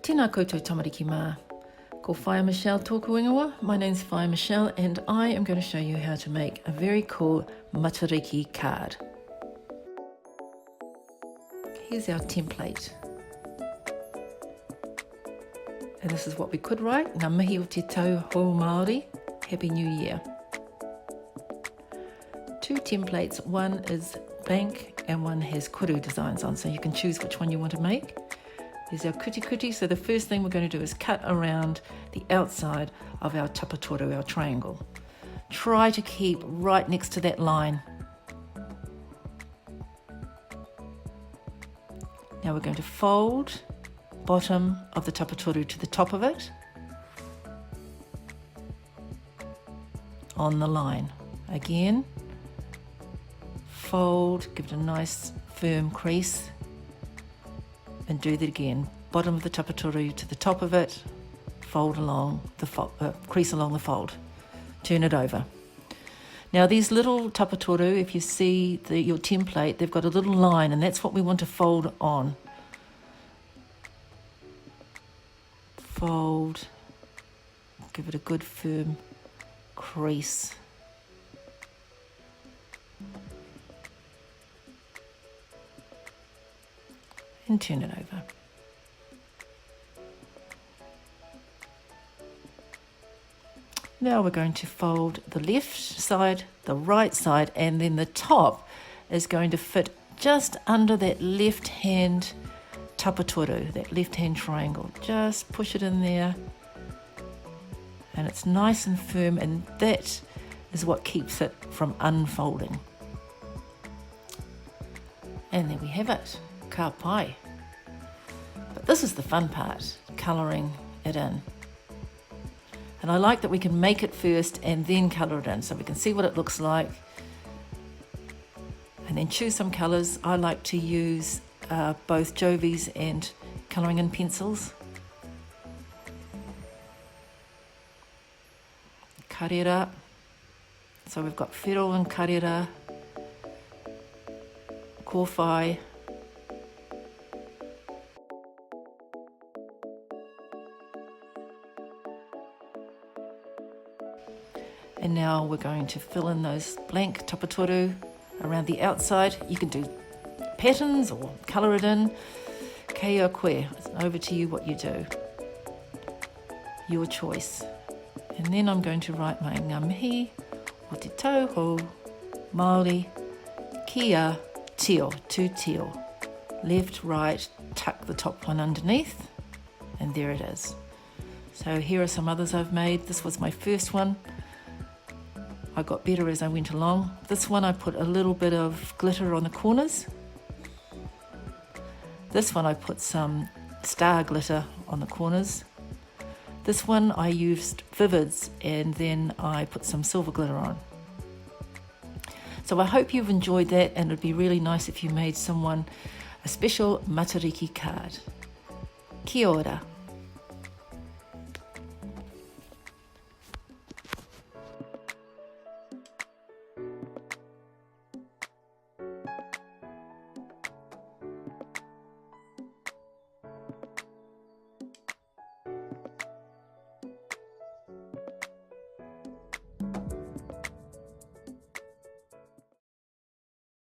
Tēnā koutou tamariki mā. Ko Whaia Michelle tōku ingoa. My name's Whaia Michelle and I am going to show you how to make a very cool Matariki card. Here's our template. And this is what we could write. Ngā mihi o te tau hou Māori. Happy New Year. Two templates. One is blank and one has kuru designs on, so you can choose which one you want to make. There's our kuti. So the first thing we're going to do is cut around the outside of our tapatoru, our triangle. Try to keep right next to that line. Now we're going to fold bottom of the tapatoru to the top of it on the line. Again, fold, give it a nice firm crease, and do that again. Bottom of the tapatoru to the top of it, fold along the crease along the fold. Turn it over. Now these little tapatoru, if you see your template, they've got a little line, and that's what we want to fold on. Fold, give it a good firm crease. And turn it over. Now we're going to fold the left side, the right side, and then the top is going to fit just under that left hand tapatoru, that left hand triangle. Just push it in there and it's nice and firm, and that is what keeps it from unfolding. And there we have it. Ka pai. But this is the fun part, colouring it in. And I like that we can make it first and then colour it in, so we can see what it looks like. And then choose some colours. I like to use both Jovies and colouring in pencils. Karera. So we've got whiro and karera, kōwhai, and now we're going to fill in those blank tapatoru around the outside. You can do patterns or colour it in. Kei a koe. It's over to you what you do. Your choice. And then I'm going to write my ngā mihi o te tau hou Māori kia tio, two tio. Left, right, tuck the top one underneath, and there it is. So here are some others I've made. This was my first one. I got better as I went along. This one I put a little bit of glitter on the corners. This one I put some star glitter on the corners. This one I used Vivids and then I put some silver glitter on. So I hope you've enjoyed that, and it'd be really nice if you made someone a special Matariki card. Kia ora.